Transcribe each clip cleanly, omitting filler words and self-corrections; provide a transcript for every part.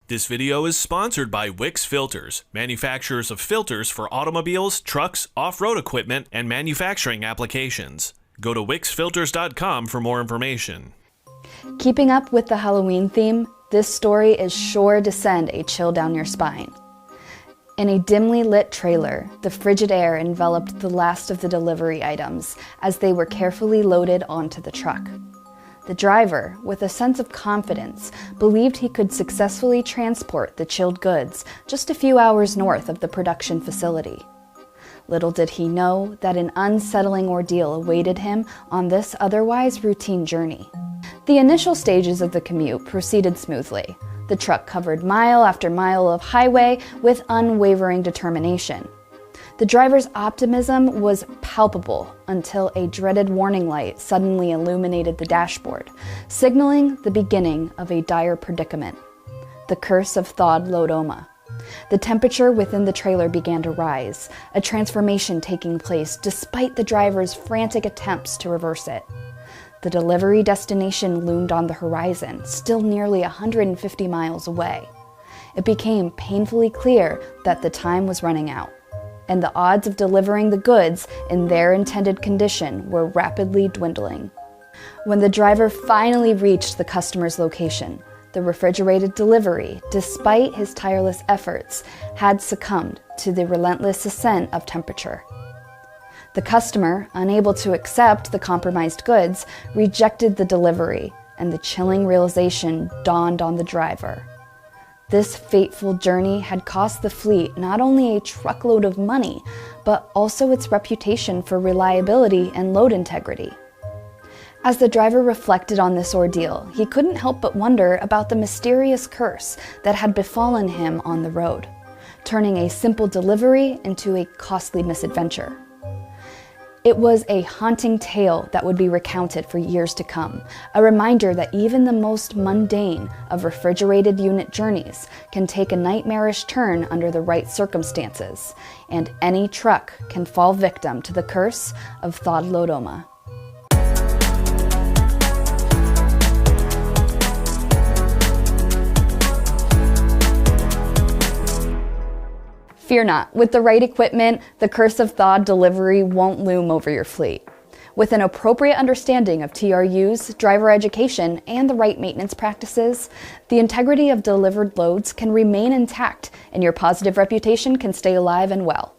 This video is sponsored by Wix Filters, manufacturers of filters for automobiles, trucks, off-road equipment, and manufacturing applications. Go to wixfilters.com for more information. Keeping up with the Halloween theme, this story is sure to send a chill down your spine. In a dimly lit trailer, the frigid air enveloped the last of the delivery items as they were carefully loaded onto the truck. The driver, with a sense of confidence, believed he could successfully transport the chilled goods just a few hours north of the production facility. Little did he know that an unsettling ordeal awaited him on this otherwise routine journey. The initial stages of the commute proceeded smoothly. The truck covered mile after mile of highway with unwavering determination. The driver's optimism was palpable until a dreaded warning light suddenly illuminated the dashboard, signaling the beginning of a dire predicament. The Curse of Thawed Loadoma. The temperature within the trailer began to rise, a transformation taking place despite the driver's frantic attempts to reverse it. The delivery destination loomed on the horizon, still nearly 150 miles away. It became painfully clear that the time was running out, and the odds of delivering the goods in their intended condition were rapidly dwindling. When the driver finally reached the customer's location, the refrigerated delivery, despite his tireless efforts, had succumbed to the relentless ascent of temperature. The customer, unable to accept the compromised goods, rejected the delivery, and the chilling realization dawned on the driver. This fateful journey had cost the fleet not only a truckload of money, but also its reputation for reliability and load integrity. As the driver reflected on this ordeal, he couldn't help but wonder about the mysterious curse that had befallen him on the road, turning a simple delivery into a costly misadventure. It was a haunting tale that would be recounted for years to come, a reminder that even the most mundane of refrigerated unit journeys can take a nightmarish turn under the right circumstances, and any truck can fall victim to the Curse of Thawed Loadoma. Fear not, with the right equipment, the Curse of Thawed delivery won't loom over your fleet. With an appropriate understanding of TRUs, driver education, and the right maintenance practices, the integrity of delivered loads can remain intact and your positive reputation can stay alive and well.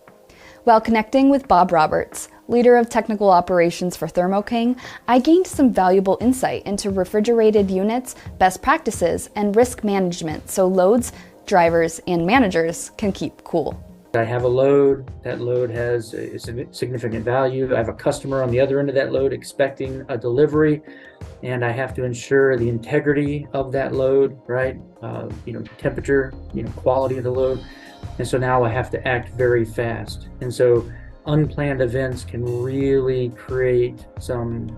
While connecting with Bob Roberts, leader of technical operations for Thermo King, I gained some valuable insight into refrigerated units, best practices, and risk management so loads, drivers, and managers can keep cool. I have a load, that load has a significant value. I have a customer on the other end of that load expecting a delivery, and I have to ensure the integrity of that load, right? Temperature, quality of the load. And so now I have to act very fast. And so unplanned events can really create some,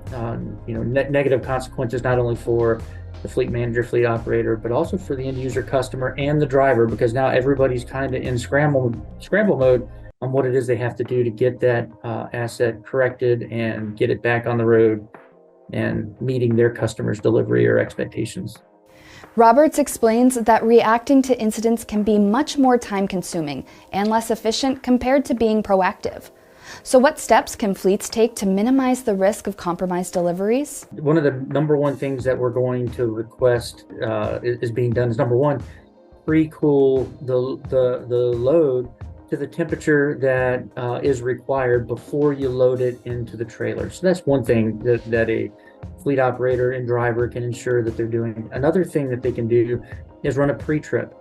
negative consequences, not only for the fleet manager, fleet operator, but also for the end user customer and the driver, because now everybody's kind of in scramble mode on what it is they have to do to get that asset corrected and get it back on the road and meeting their customer's delivery or expectations. Roberts explains that reacting to incidents can be much more time-consuming and less efficient compared to being proactive. So what steps can fleets take to minimize the risk of compromised deliveries? One of the number one things that we're going to request is being done is, number one, pre-cool the load to the temperature that is required before you load it into the trailer. So that's one thing that a fleet operator and driver can ensure that they're doing. Another thing that they can do is run a pre-trip.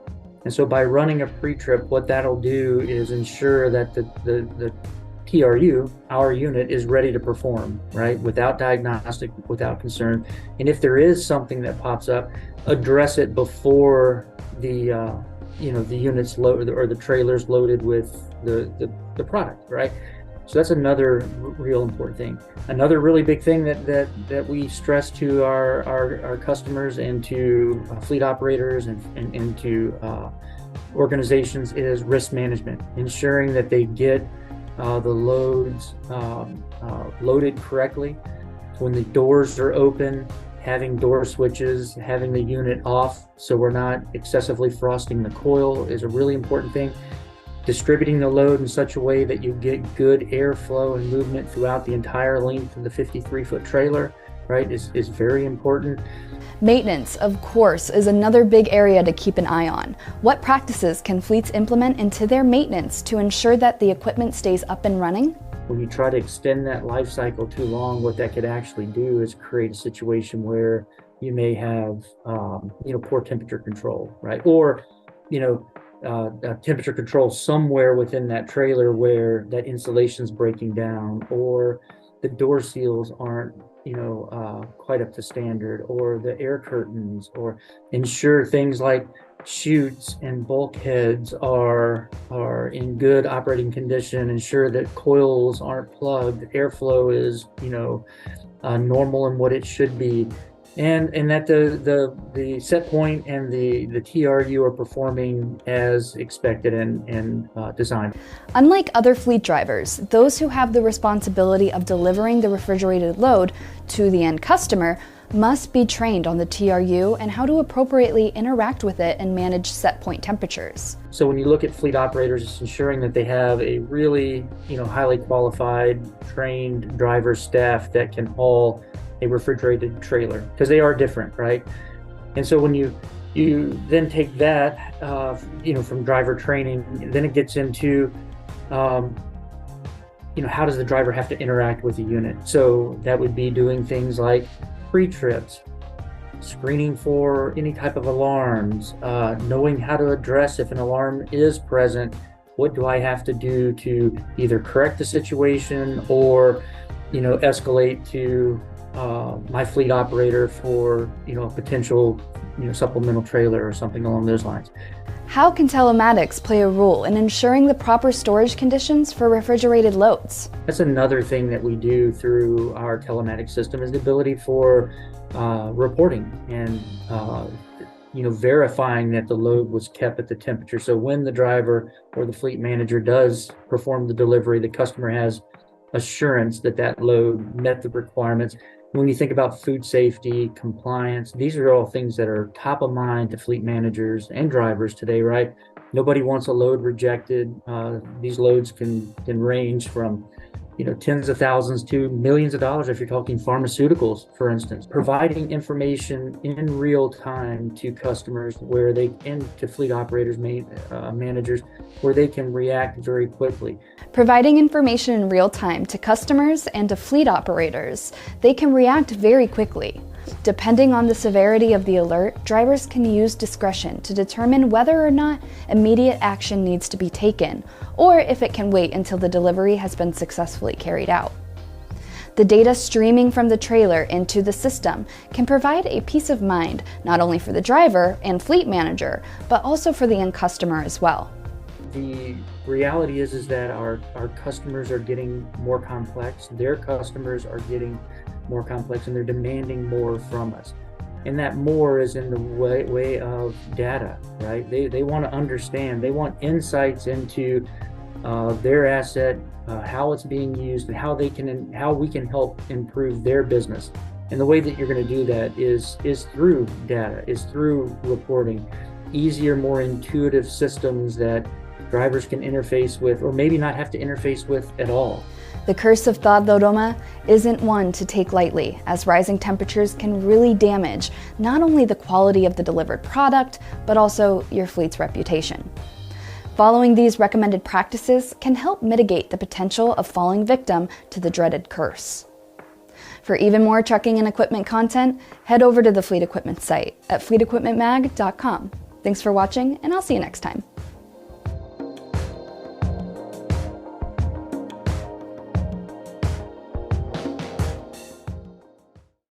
And so by running a pre-trip, what that'll do is ensure that the TRU, our unit, is ready to perform, right? Without diagnostic, without concern. And if there is something that pops up, address it before the unit's loaded or the trailer's loaded with the product, right? So that's another real important thing. Another really big thing that we stress to our customers and to fleet operators and to organizations is risk management, ensuring that they get the loads loaded correctly. When the doors are open, having door switches, having the unit off so we're not excessively frosting the coil is a really important thing. Distributing the load in such a way that you get good airflow and movement throughout the entire length of the 53-foot trailer, right, is very important. Maintenance, of course, is another big area to keep an eye on. What practices can fleets implement into their maintenance to ensure that the equipment stays up and running? When you try to extend that life cycle too long, what that could actually do is create a situation where you may have, poor temperature control, right? Or, temperature control somewhere within that trailer where that insulation's breaking down, or the door seals aren't, quite up to standard, or the air curtains, or ensure things like chutes and bulkheads are in good operating condition, ensure that coils aren't plugged, airflow is, normal and what it should be. And that the set point and the TRU are performing as expected and designed. Unlike other fleet drivers, those who have the responsibility of delivering the refrigerated load to the end customer must be trained on the TRU and how to appropriately interact with it and manage set point temperatures. So when you look at fleet operators, it's ensuring that they have a really, highly qualified, trained driver staff that can haul a refrigerated trailer, because they are different, right? And so when you then take that, from driver training, then it gets into, how does the driver have to interact with the unit? So that would be doing things like pre-trips, screening for any type of alarms, knowing how to address if an alarm is present. What do I have to do to either correct the situation or, escalate to my fleet operator for, a potential, supplemental trailer or something along those lines. How can telematics play a role in ensuring the proper storage conditions for refrigerated loads? That's another thing that we do through our telematics system, is the ability for reporting and verifying that the load was kept at the temperature. So when the driver or the fleet manager does perform the delivery, the customer has assurance that that load met the requirements. When you think about food safety, compliance, these are all things that are top of mind to fleet managers and drivers today, right? Nobody wants a load rejected. These loads can range from, tens of thousands to millions of dollars if you're talking pharmaceuticals, for instance. Providing information in real time to customers and to fleet operators, managers, where they can react very quickly. Providing information in real time to customers and to fleet operators, they can react very quickly. Depending on the severity of the alert, drivers can use discretion to determine whether or not immediate action needs to be taken, or if it can wait until the delivery has been successfully carried out. The data streaming from the trailer into the system can provide a peace of mind not only for the driver and fleet manager, but also for the end customer as well. The reality is that our customers are getting more complex, their customers are getting more complex, and they're demanding more from us. And that more is in the way of data, right? They want to understand, they want insights into their asset, how it's being used, and how we can help improve their business. And the way that you're going to do that is through data, is through reporting, easier, more intuitive systems that drivers can interface with, or maybe not have to interface with at all. The Curse of Thawed Loadoma isn't one to take lightly, as rising temperatures can really damage not only the quality of the delivered product, but also your fleet's reputation. Following these recommended practices can help mitigate the potential of falling victim to the dreaded curse. For even more trucking and equipment content, head over to the Fleet Equipment site at fleetequipmentmag.com. Thanks for watching, and I'll see you next time.